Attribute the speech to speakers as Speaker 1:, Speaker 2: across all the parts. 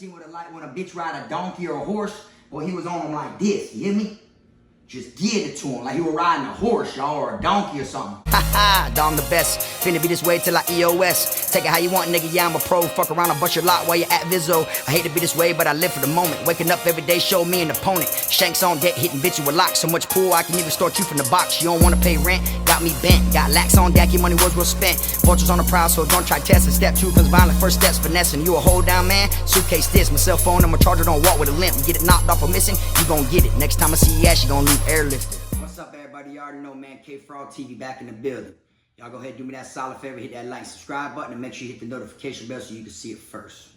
Speaker 1: seen what it's like when a bitch ride a donkey or a horse? Well, he was on him like this, you hear me? Just give it to him like he was riding a horse, y'all, or a donkey or something.
Speaker 2: Haha, I'm the best. Finna be this way till I EOS. Take it how you want, nigga, yeah, I'm a pro. Fuck around and bust your lot while you're at Vizzo. I hate to be this way, but I live for the moment. Waking up every day, show me an opponent. Shanks on deck, hitting bitch with locks. So much pool, I can even start you from the box. You don't wanna pay rent, got me bent. Got lax on deck, your money was well spent. Vultures on the prowl, so don't try testing. Step 2, cause violent first steps, finessing. You a hold down man, suitcase this. My cell phone, I'm a charger, don't walk with a limp. Get it knocked off or missing, you gon' get it. Next time I see you ass, you gon' leave airlifted.
Speaker 1: What's up, everybody? You already know, man. Kfrogtv back in the building. Y'all go ahead and do me that solid favor. Hit that like, subscribe button, and make sure you hit the notification bell so you can see it first.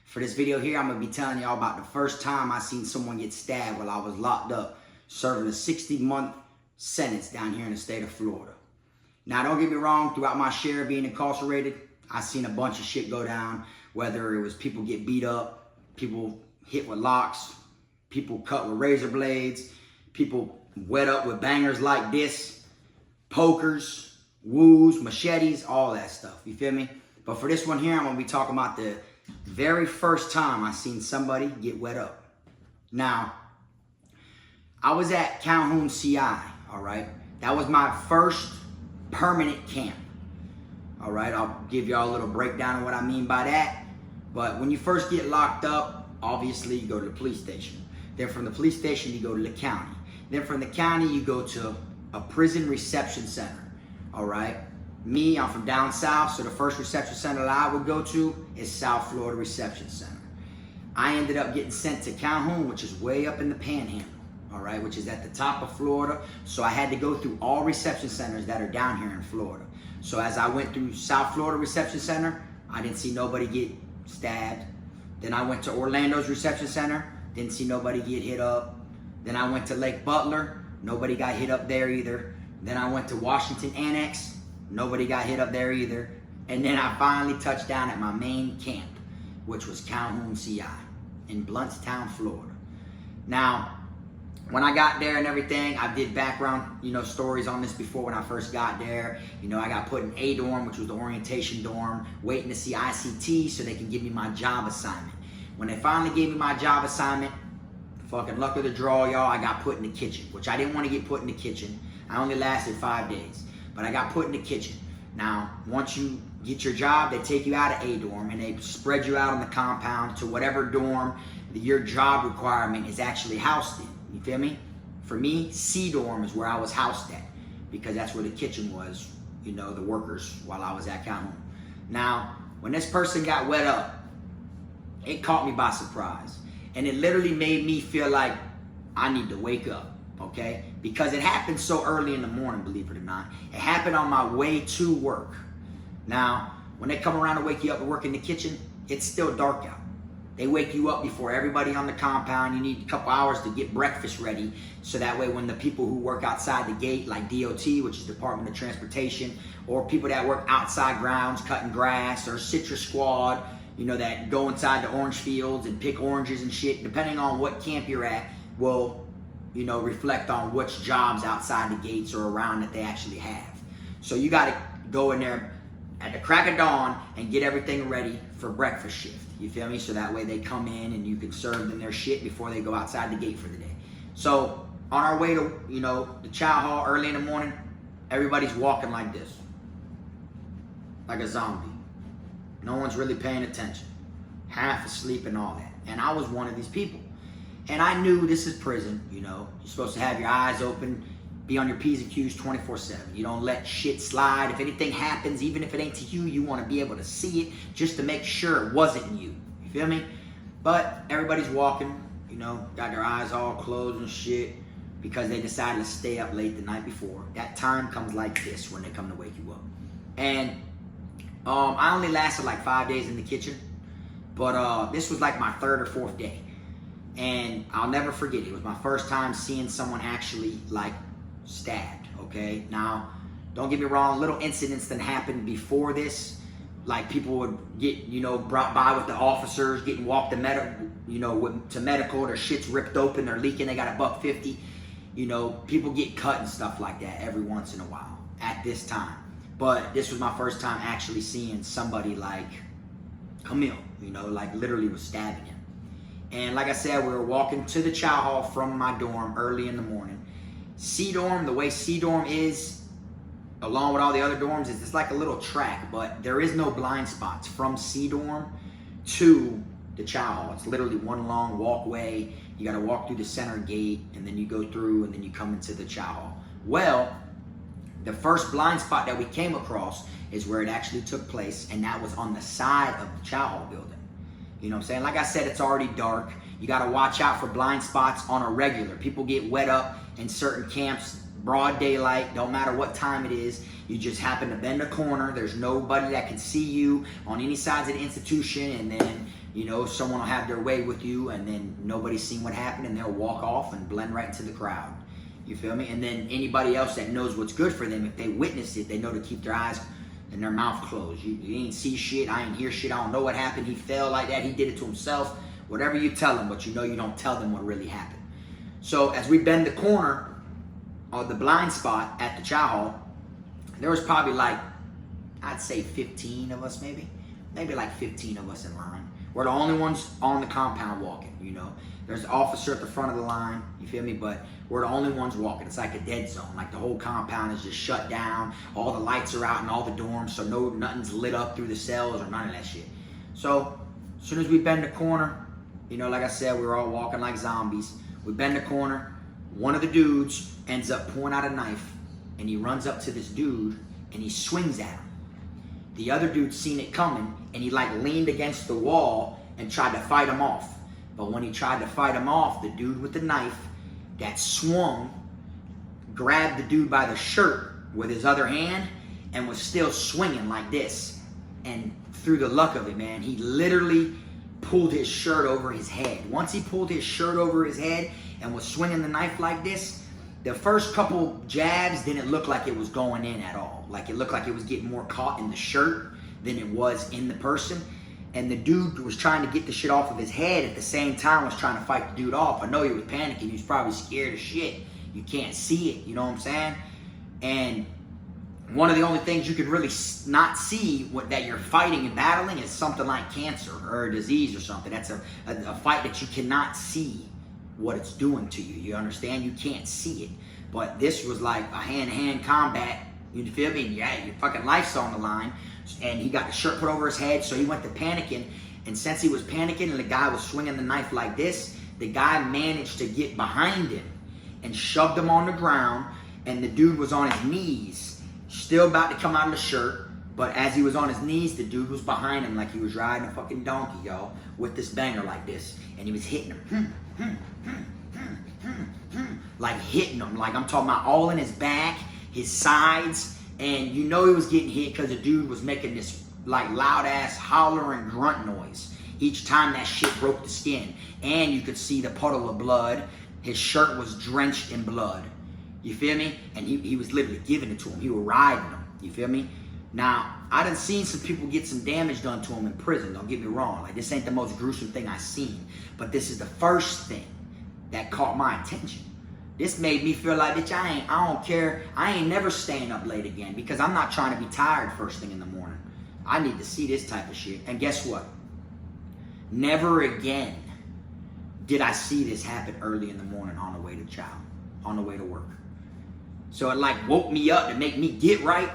Speaker 1: For this video here, I'm going to be telling y'all about the first time I seen someone get stabbed while I was locked up, serving a 60-month sentence down here in the state of Florida. Now, don't get me wrong. Throughout my share of being incarcerated, I seen a bunch of shit go down, whether it was people get beat up, people hit with locks, people cut with razor blades, people wet up with bangers like this, pokers, woos, machetes, all that stuff. You feel me? But for this one here, I'm going to be talking about the very first time I seen somebody get wet up. Now, I was at Calhoun CI, all right? That was my first permanent camp, all right? I'll give y'all a little breakdown of what I mean by that. But when you first get locked up, obviously you go to the police station. Then from the police station, you go to the county. Then from the county, you go to a prison reception center, all right? Me, I'm from down south, so the first reception center that I would go to is South Florida Reception Center. I ended up getting sent to Calhoun, which is way up in the Panhandle, all right, which is at the top of Florida. So I had to go through all reception centers that are down here in Florida. So as I went through South Florida Reception Center, I didn't see nobody get stabbed. Then I went to Orlando's Reception Center, didn't see nobody get hit up. Then I went to Lake Butler, nobody got hit up there either. Then I went to Washington Annex, nobody got hit up there either. And then I finally touched down at my main camp, which was Calhoun CI in Blountstown, Florida. Now, when I got there and everything, I did background, stories on this before when I first got there. I got put in A dorm, which was the orientation dorm, waiting to see ICT so they can give me my job assignment. When they finally gave me my job assignment, fucking luck of the draw, y'all, I got put in the kitchen, which I didn't want to get put in the kitchen. I only lasted 5 days, but I got put in the kitchen. Now, once you get your job, they take you out of A dorm and they spread you out on the compound to whatever dorm your job requirement is actually housed in. You feel me? For me, C dorm is where I was housed at because that's where the kitchen was, the workers while I was at Calhoun. Now, when this person got wet up, it caught me by surprise. And it literally made me feel like I need to wake up, okay? Because it happened so early in the morning, believe it or not. It happened on my way to work. Now, when they come around to wake you up to work in the kitchen, it's still dark out. They wake you up before everybody on the compound. You need a couple hours to get breakfast ready. So that way when the people who work outside the gate, like DOT, which is Department of Transportation, or people that work outside grounds, cutting grass, or Citrus Squad, that go inside the orange fields and pick oranges and shit, depending on what camp you're at, will, reflect on which jobs outside the gates or around that they actually have. So you got to go in there at the crack of dawn and get everything ready for breakfast shift. You feel me? So that way they come in and you can serve them their shit before they go outside the gate for the day. So on our way to, the chow hall early in the morning, everybody's walking like this, like a zombie. No one's really paying attention. Half asleep and all that. And I was one of these people. And I knew this is prison, You're supposed to have your eyes open, be on your P's and Q's 24/7. You don't let shit slide. If anything happens, even if it ain't to you, you want to be able to see it just to make sure it wasn't you. You feel me? But everybody's walking, got their eyes all closed and shit because they decided to stay up late the night before. That time comes like this when they come to wake you up. And I only lasted like 5 days in the kitchen, but this was like my 3rd or 4th day. And I'll never forget it. It was my first time seeing someone actually like stabbed, okay? Now, don't get me wrong, little incidents that happened before this, like people would get, brought by with the officers, getting walked to medical, their shit's ripped open, they're leaking, they got a $1.50. People get cut and stuff like that every once in a while at this time. But this was my first time actually seeing somebody like Camille, like literally was stabbing him. And like I said, we were walking to the chow hall from my dorm early in the morning. C dorm, the way C dorm is, along with all the other dorms, is it's like a little track, but there is no blind spots from C dorm to the chow hall. It's literally one long walkway. You gotta walk through the center gate, and then you go through, and then you come into the chow hall. Well, the first blind spot that we came across is where it actually took place, and that was on the side of the chow hall building. You know what I'm saying? Like I said, it's already dark. You gotta watch out for blind spots on a regular. People get wet up in certain camps, broad daylight, don't matter what time it is. You just happen to bend a corner. There's nobody that can see you on any sides of the institution, and then, you know, someone will have their way with you, and then nobody's seen what happened, and they'll walk off and blend right into the crowd. You feel me? And then anybody else that knows what's good for them, if they witness it, they know to keep their eyes and their mouth closed. You ain't see shit, I ain't hear shit, I don't know what happened, he fell like that, he did it to himself, whatever you tell them, but you know you don't tell them what really happened. So as we bend the corner of the blind spot at the chow hall, there was probably like, I'd say 15 of us maybe like 15 of us in line. We're the only ones on the compound walking, you know. There's an officer at the front of the line, you feel me? But we're the only ones walking. It's like a dead zone. Like the whole compound is just shut down. All the lights are out in all the dorms, so nothing's lit up through the cells or none of that shit. So as soon as we bend the corner, you know, like I said, we were all walking like zombies. We bend the corner. One of the dudes ends up pulling out a knife, and he runs up to this dude, and he swings at him. The other dude seen it coming, and he like leaned against the wall and tried to fight him off. But when he tried to fight him off, the dude with the knife that swung grabbed the dude by the shirt with his other hand and was still swinging like this. And through the luck of it, man, he literally pulled his shirt over his head. Once he pulled his shirt over his head and was swinging the knife like this, the first couple jabs didn't look like it was going in at all. Like it looked like it was getting more caught in the shirt than it was in the person. And the dude was trying to get the shit off of his head at the same time was trying to fight the dude off. I know he was panicking. He was probably scared as shit. You can't see it, you know what I'm saying? And one of the only things you can really not see that you're fighting and battling is something like cancer or a disease or something. That's a fight that you cannot see what it's doing to you. You understand? You can't see it. But this was like a hand-to-hand combat. You feel me? Yeah, your fucking life's on the line. And he got the shirt put over his head, so he went to panicking. And since he was panicking and the guy was swinging the knife like this, the guy managed to get behind him and shoved him on the ground. And the dude was on his knees, still about to come out of the shirt. But as he was on his knees, the dude was behind him like he was riding a fucking donkey, y'all, with this banger like this. And he was hitting him. Like hitting him. Like I'm talking about all in his back, his sides. And you know he was getting hit because the dude was making this like loud ass hollering grunt noise each time that shit broke the skin. And you could see the puddle of blood. His shirt was drenched in blood. You feel me? And he was literally giving it to him. He was riding him. You feel me? Now, I done seen some people get some damage done to him in prison. Don't get me wrong. Like this ain't the most gruesome thing I've seen. But this is the first thing that caught my attention. This made me feel like, bitch, I don't care. I ain't never staying up late again because I'm not trying to be tired first thing in the morning. I need to see this type of shit. And guess what? Never again did I see this happen early in the morning on the way to chow, on the way to work. So it like woke me up to make me get right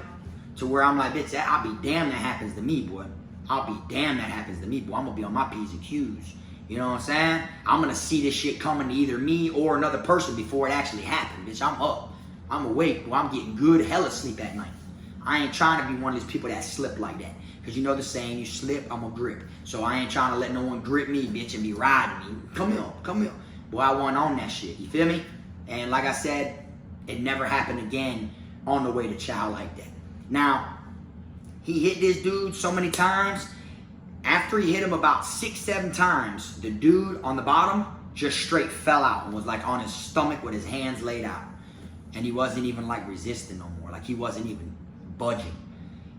Speaker 1: to where I'm like, bitch, I'll be damn that happens to me, boy. I'll be damn that happens to me, boy. I'm gonna be on my P's and Q's. You know what I'm saying? I'm gonna see this shit coming to either me or another person before it actually happened. Bitch, I'm up. I'm awake. Well, I'm getting good hella sleep at night. I ain't trying to be one of these people that slip like that. Because you know the saying, you slip, I'm gonna grip. So I ain't trying to let no one grip me, bitch, and be riding me. Come here. Boy, I wasn't on that shit. You feel me? And like I said, it never happened again on the way to chow like that. Now, he hit this dude so many times. After he hit him about 6-7 times, the dude on the bottom just straight fell out and was like on his stomach with his hands laid out. And he wasn't even like resisting no more. Like he wasn't even budging.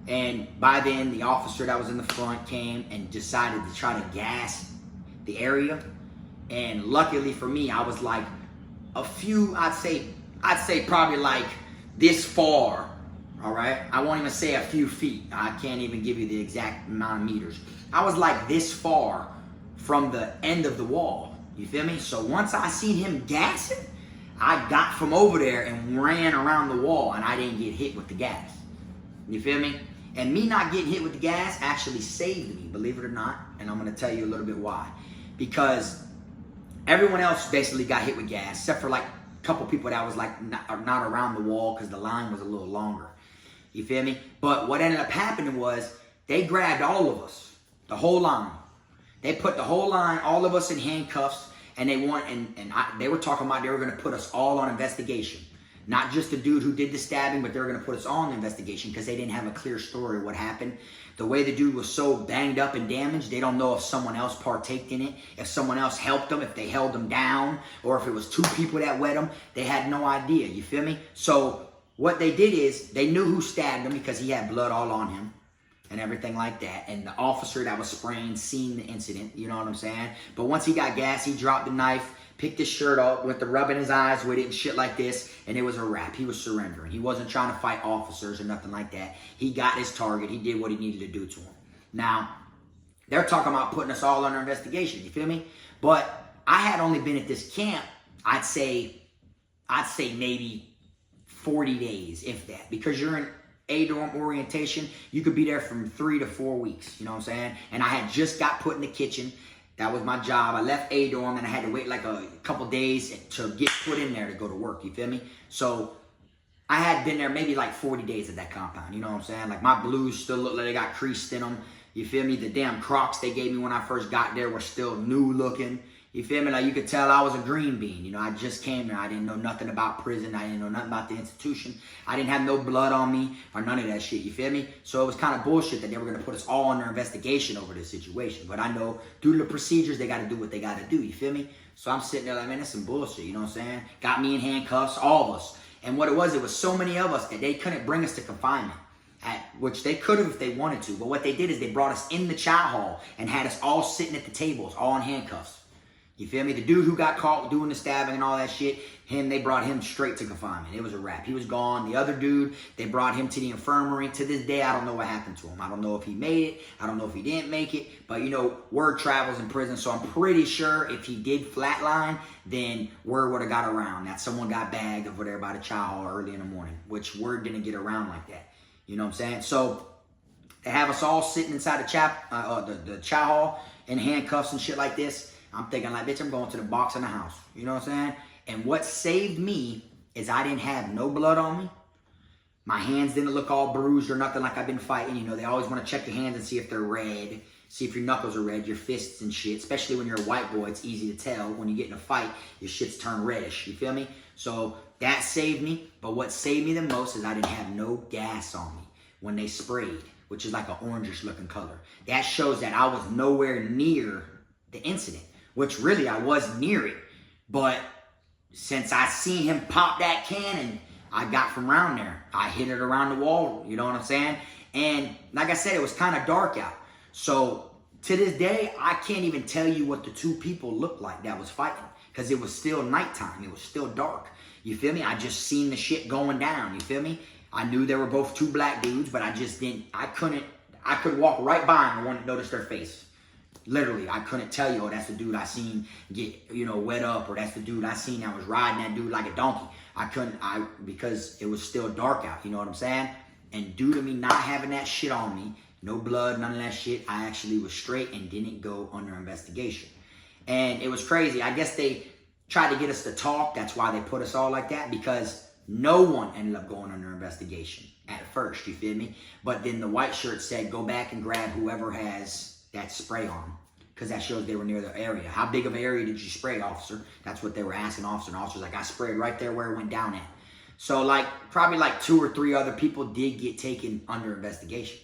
Speaker 1: And by then, the officer that was in the front came and decided to try to gas the area. And luckily for me, I was like a few, I'd say probably like this far. All right, I won't even say a few feet. I can't even give you the exact amount of meters. I was like this far from the end of the wall. You feel me? So once I seen him gassing, I got from over there and ran around the wall, and I didn't get hit with the gas. You feel me? And me not getting hit with the gas actually saved me, believe it or not. And I'm going to tell you a little bit why. Because everyone else basically got hit with gas, except for like a couple people that was like not around the wall because the line was a little longer. You feel me? But what ended up happening was they grabbed all of us, the whole line. They put the whole line, all of us in handcuffs, and they were talking about they were going to put us all on investigation. Not just the dude who did the stabbing, but they were going to put us all on investigation because they didn't have a clear story of what happened. The way the dude was so banged up and damaged, they don't know if someone else partaked in it, if someone else helped him, if they held him down, or if it was two people that wet him. They had no idea, you feel me? So what they did is they knew who stabbed him because he had blood all on him and everything like that. And the officer that was spraying seen the incident, you know what I'm saying? But once he got gas, he dropped the knife, picked his shirt off, went to rubbing his eyes with it and shit like this, and it was a wrap. He was surrendering. He wasn't trying to fight officers or nothing like that. He got his target. He did what he needed to do to him. Now, they're talking about putting us all under investigation, you feel me? But I had only been at this camp, I'd say maybe 40 days, if that, because you're in A-dorm orientation, you could be there from 3 to 4 weeks, you know what I'm saying? And I had just got put in the kitchen. That was my job. I left A-dorm and I had to wait like a couple days to get put in there to go to work, you feel me? So I had been there maybe like 40 days at that compound, you know what I'm saying? Like my blues still look like they got creased in them, you feel me? The damn Crocs they gave me when I first got there were still new looking. You feel me? Like you could tell I was a green bean. You know, I just came there. I didn't know nothing about prison. I didn't know nothing about the institution. I didn't have no blood on me or none of that shit. You feel me? So it was kind of bullshit that they were going to put us all under investigation over this situation. But I know due to the procedures, they got to do what they got to do. You feel me? So I'm sitting there like, man, that's some bullshit. You know what I'm saying? Got me in handcuffs, all of us. And what it was so many of us that they couldn't bring us to confinement. Which they could have if they wanted to. But what they did is they brought us in the chow hall and had us all sitting at the tables, all in handcuffs. You feel me? The dude who got caught doing the stabbing and all that shit, they brought him straight to confinement. It was a wrap. He was gone. The other dude, they brought him to the infirmary. To this day, I don't know what happened to him. I don't know if he made it. I don't know if he didn't make it. But, you know, word travels in prison. So I'm pretty sure if he did flatline, then word would have got around that someone got bagged over there by the chow hall early in the morning, which word didn't get around like that. You know what I'm saying? So they have us all sitting inside the chow hall in handcuffs and shit like this. I'm thinking like, bitch, I'm going to the box in the house. You know what I'm saying? And what saved me is I didn't have no blood on me. My hands didn't look all bruised or nothing like I've been fighting. You know, they always want to check your hands and see if they're red. See if your knuckles are red, your fists and shit. Especially when you're a white boy, it's easy to tell. When you get in a fight, your shit's turn reddish. You feel me? So that saved me. But what saved me the most is I didn't have no gas on me when they sprayed, which is like an orangish looking color. That shows that I was nowhere near the incident. Which really I was near it. But since I seen him pop that cannon, I got from around there. I hit it around the wall, you know what I'm saying? And like I said, it was kind of dark out. So to this day, I can't even tell you what the two people looked like that was fighting. Because it was still nighttime. It was still dark. You feel me? I just seen the shit going down. You feel me? I knew they were both two black dudes, but I could walk right by them and wouldn't notice their face. Literally, I couldn't tell you, oh, that's the dude I seen get, you know, wet up, or that's the dude I seen that was riding that dude like a donkey. Because it was still dark out, you know what I'm saying? And due to me not having that shit on me, no blood, none of that shit, I actually was straight and didn't go under investigation. And it was crazy. I guess they tried to get us to talk. That's why they put us all like that, because no one ended up going under investigation at first, you feel me? But then the white shirt said, go back and grab whoever has that spray on, because that shows they were near the area. How big of an area did you spray, officer? That's what they were asking officer. And officer's like, I sprayed right there where it went down at. So like, probably like 2 or 3 other people did get taken under investigation.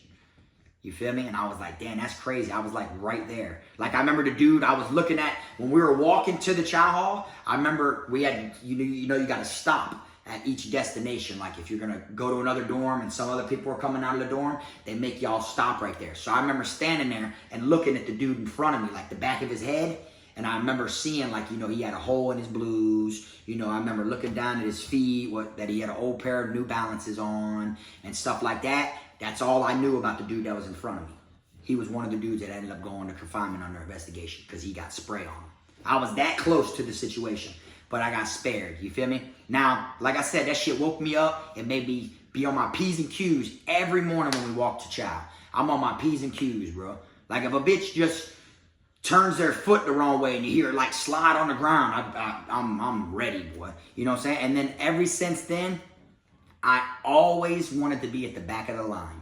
Speaker 1: You feel me? And I was like, damn, that's crazy. I was like right there. Like I remember the dude I was looking at when we were walking to the chow hall. I remember we had, you got to stop at each destination. Like if you're gonna go to another dorm and some other people are coming out of the dorm, they make y'all stop right there. So I remember standing there and looking at the dude in front of me, like the back of his head. And I remember seeing like, he had a hole in his blues. I remember looking down at his feet, that he had an old pair of New Balances on and stuff like that. That's all I knew about the dude that was in front of me. he was one of the dudes that ended up going to confinement under investigation because he got spray on him. I was that close to the situation, but I got spared. You feel me? Now, like I said, that shit woke me up. It made me be on my P's and Q's every morning when we walk to chow. I'm on my P's and Q's, bro. Like if a bitch just turns their foot the wrong way and you hear it like slide on the ground, I'm ready, boy. You know what I'm saying? And then ever since then, I always wanted to be at the back of the line.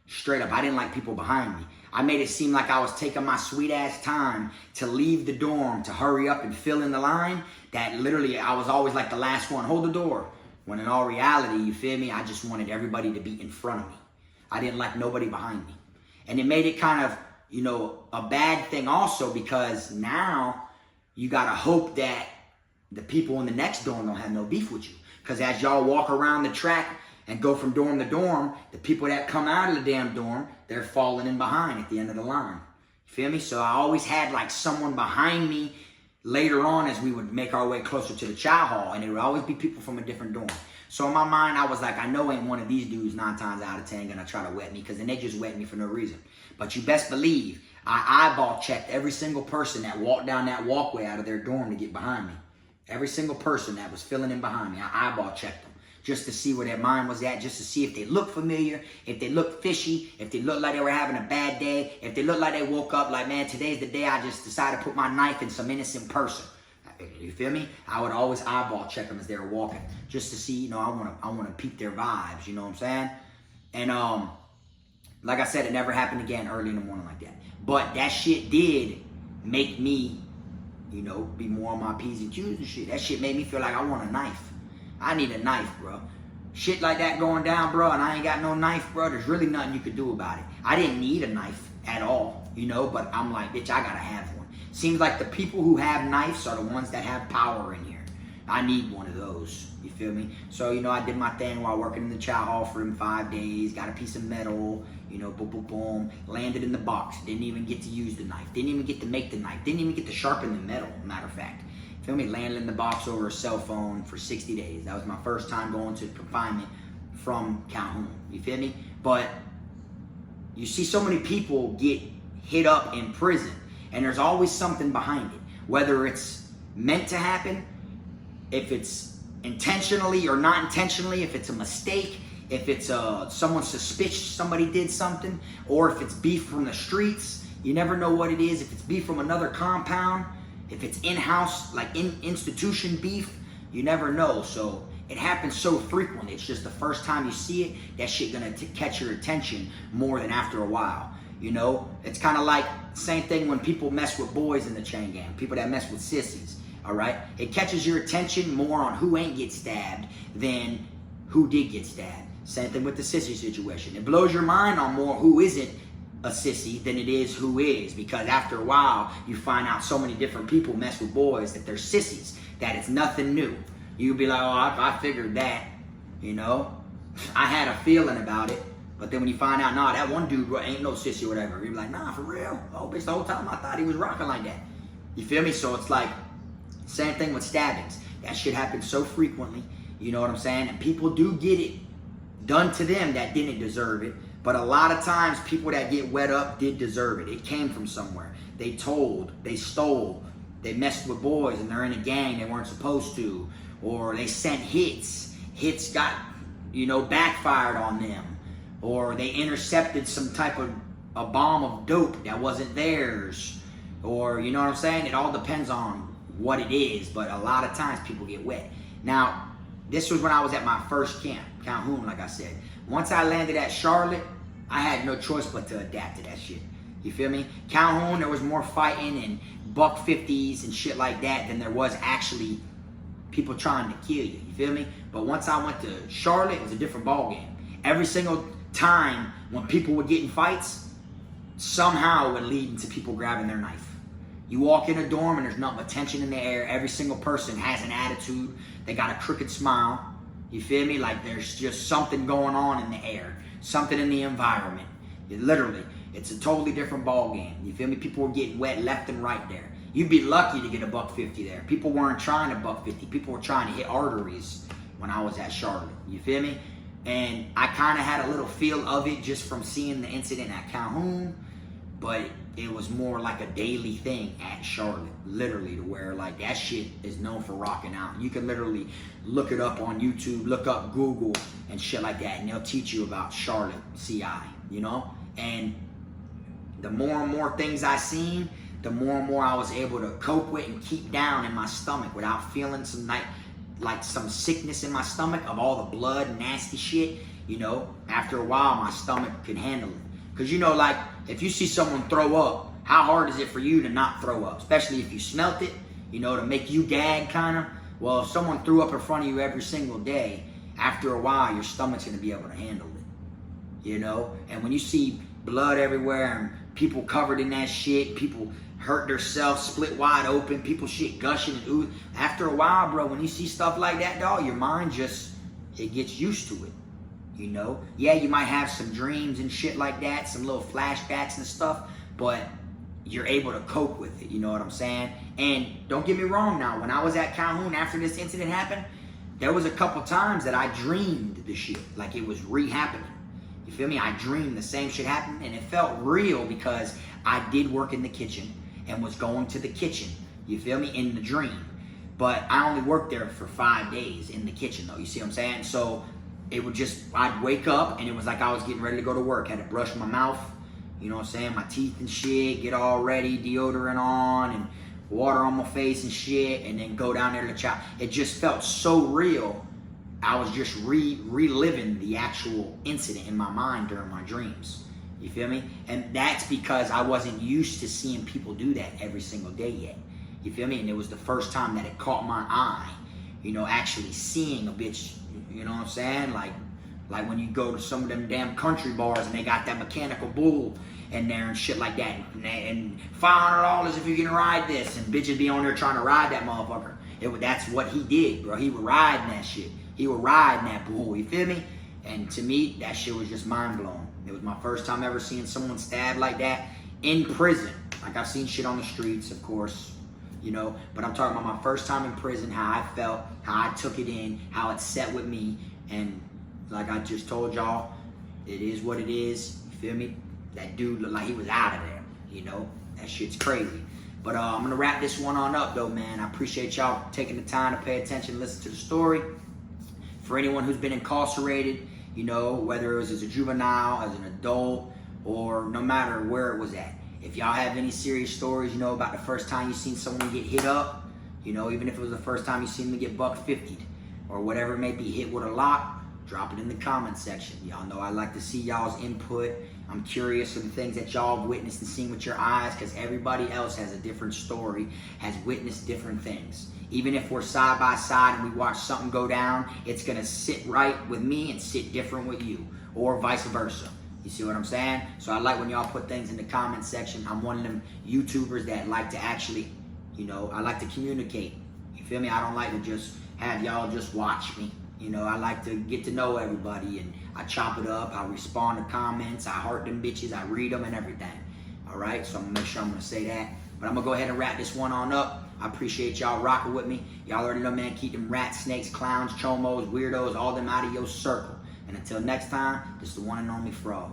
Speaker 1: Straight up, I didn't like people behind me. I made it seem like I was taking my sweet ass time to leave the dorm, to hurry up and fill in the line, that literally I was always like the last one, hold the door. When in all reality, you feel me, I just wanted everybody to be in front of me. I didn't like nobody behind me. And it made it kind of, you know, a bad thing also, because now you gotta hope that the people in the next dorm don't have no beef with you. Because as y'all walk around the track and go from dorm to dorm, the people that come out of the damn dorm, they're falling in behind at the end of the line. You feel me? So I always had like someone behind me later on as we would make our way closer to the chow hall, and it would always be people from a different dorm. So in my mind, I was like, I know ain't one of these dudes 9 times out of 10 gonna try to wet me, because then they just wet me for no reason. But you best believe I eyeball checked every single person that walked down that walkway out of their dorm to get behind me. Every single person that was filling in behind me, I eyeball checked them just to see where their mind was at, just to see if they looked familiar, if they looked fishy, if they looked like they were having a bad day, if they looked like they woke up like, man, today's the day I just decided to put my knife in some innocent person. You feel me? I would always eyeball check them as they were walking, just to see, you know, I wanna peep their vibes, you know what I'm saying? And like I said, it never happened again early in the morning like that. But that shit did make me, you know, be more on my P's and Q's and shit. That shit made me feel like I want a knife. I need a knife, bro. Shit like that going down, bro, and I ain't got no knife, bro. There's really nothing you could do about it. I didn't need a knife at all, you know, but I'm like, bitch, I gotta have one. Seems like the people who have knives are the ones that have power in here. I need one of those, you feel me? So, you know, I did my thing while working in the chow hall for them 5 days, got a piece of metal, you know, boom, boom, boom, landed in the box. Didn't even get to use the knife. Didn't even get to make the knife. Didn't even get to sharpen the metal, matter of fact. Feel me? Landed in the box over a cell phone for 60 days. That was my first time going to confinement from Calhoun. You feel me? But you see so many people get hit up in prison, and there's always something behind it. Whether it's meant to happen, if it's intentionally or not intentionally, if it's a mistake, if it's someone suspicious somebody did something, or if it's beef from the streets, you never know what it is. If it's beef from another compound, if it's in-house, like institution beef, you never know. So it happens so frequently. It's just the first time you see it, that shit gonna catch your attention more than after a while. You know, it's kind of like same thing when people mess with boys in the chain gang, people that mess with sissies. All right, it catches your attention more on who ain't get stabbed than who did get stabbed. Same thing with the sissy situation. It blows your mind on more who isn't a sissy than it is who is, because after a while you find out so many different people mess with boys that they're sissies, that it's nothing new. You'd be like, oh, I figured that, you know, I had a feeling about it. But then when you find out, nah, that one dude ain't no sissy or whatever, you're like, nah, for real? Oh, bitch, the whole time I thought he was rocking like that. You feel me? So it's like, same thing with stabbings. That shit happens so frequently, you know what I'm saying? And people do get it done to them that didn't deserve it. But a lot of times, people that get wet up did deserve it. It came from somewhere. They told, they stole, they messed with boys and they're in a gang they weren't supposed to. Or they sent hits. Hits got, you know, backfired on them. Or they intercepted some type of a bomb of dope that wasn't theirs. Or, you know what I'm saying? It all depends on what it is. But a lot of times, people get wet. Now, this was when I was at my first camp, Calhoun, like I said. Once I landed at Charlotte, I had no choice but to adapt to that shit. You feel me? Calhoun, there was more fighting and buck 50s and shit like that than there was actually people trying to kill you. You feel me? But once I went to Charlotte, it was a different ballgame. Every single time when people would get in fights, somehow it would lead into people grabbing their knife. You walk in a dorm and there's nothing but tension in the air. Every single person has an attitude. They got a crooked smile. You feel me? Like there's just something going on in the air. Something in the environment. Literally, it's a totally different ball game. You feel me? People were getting wet left and right there. You'd be lucky to get a buck 50 there. People weren't trying to buck 50. People were trying to hit arteries when I was at Charlotte. You feel me? And I kind of had a little feel of it just from seeing the incident at Calhoun. but it was more like a daily thing at Charlotte, literally, to where like that shit is known for rocking out. You can literally look it up on YouTube, look up Google and shit like that, and they'll teach you about Charlotte CI, you know? And the more and more things I seen, the more and more I was able to cope with and keep down in my stomach without feeling some like some sickness in my stomach of all the blood and nasty shit, you know? After a while, my stomach could handle it. Because, you know, like, if you see someone throw up, how hard is it for you to not throw up? Especially if you smelt it, you know, to make you gag, kind of. Well, if someone threw up in front of you every single day, after a while, your stomach's going to be able to handle it, you know? And when you see blood everywhere and people covered in that shit, people hurt themselves, split wide open, people shit gushing and ooh. After a while, bro, when you see stuff like that, dog, your mind just, it gets used to it. You know, yeah, you might have some dreams and shit like that, some little flashbacks and stuff, but you're able to cope with it, you know what I'm saying? And don't get me wrong now, when I was at Calhoun after this incident happened, there was a couple times that I dreamed the shit, like it was re-happening. You feel me? I dreamed the same shit happened, and it felt real because I did work in the kitchen and was going to the kitchen, you feel me, in the dream. But I only worked there for 5 days in the kitchen though, you see what I'm saying? So it would just, I'd wake up and it was like I was getting ready to go to work. Had to brush my mouth, you know what I'm saying, my teeth and shit, get all ready, deodorant on and water on my face and shit, and then go down there to chop. It just felt so real. I was just reliving the actual incident in my mind during my dreams. You feel me? And that's because I wasn't used to seeing people do that every single day yet. You feel me? And it was the first time that it caught my eye, you know, actually seeing a bitch. You know what I'm saying? Like when you go to some of them damn country bars and they got that mechanical bull in there and shit like that, and $500 if you can ride this, and bitches be on there trying to ride that motherfucker. That's what he did, bro. He was riding that shit. He was riding that bull. You feel me? And to me, that shit was just mind blowing. It was my first time ever seeing someone stabbed like that in prison. Like I've seen shit on the streets, of course, you know, but I'm talking about my first time in prison, how I felt, how I took it in, how it set with me. And like I just told y'all, it is what it is. You feel me? That dude looked like he was out of there, you know? That shit's crazy. But I'm gonna wrap this one on up though, man. I appreciate y'all taking the time to pay attention, listen to the story. For anyone who's been incarcerated, you know, whether it was as a juvenile, as an adult, or no matter where it was at. If y'all have any serious stories, you know, about the first time you seen someone get hit up, you know, even if it was the first time you seen them get buck 50'd, or whatever it may be, hit with a lock, drop it in the comment section. Y'all know I like to see y'all's input. I'm curious of the things that y'all have witnessed and seen with your eyes, because everybody else has a different story, has witnessed different things. Even if we're side by side and we watch something go down, it's gonna sit right with me and sit different with you, or vice versa. You see what I'm saying? So I like when y'all put things in the comment section. I'm one of them YouTubers that like to actually, you know, I like to communicate. You feel me? I don't like to just have y'all just watch me. You know, I like to get to know everybody, and I chop it up, I respond to comments, I heart them bitches, I read them and everything. All right, so I'm gonna make sure I'm gonna say that. But I'm gonna go ahead and wrap this one on up. I appreciate y'all rocking with me. Y'all already know, man, keep them rats, snakes, clowns, chomos, weirdos, all them out of your circle. And until next time, this is the one and only Frog.